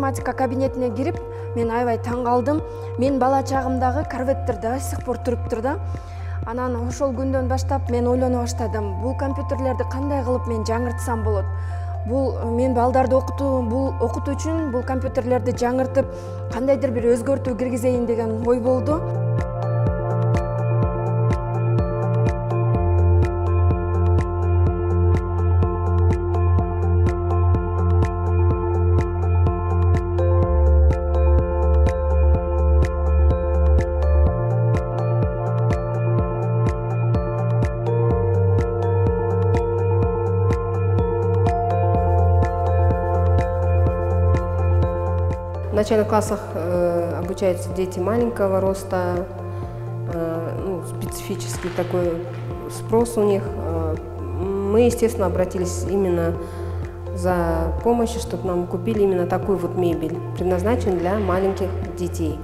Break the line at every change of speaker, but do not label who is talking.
информатика кабинетине кирип, мен аябай таң калдым. Мен бала чагымдагы карветтер да ысык пор туруптур да. Анан ошол күндөн баштап мен ойлоно баштадым. Бул компьютерлерди кандай кылып мен жаңыртсам болот? Бул мен балдарды окутуу үчүн бул компьютерлерди жаңыртып, кандайдыр бир өзгөртүү киргизейин деген ой болду.
В начальных классах обучаются дети маленького роста, специфический такой спрос у них. Мы, естественно, обратились именно за помощью, чтобы нам купили именно такую вот мебель, предназначенную для маленьких детей.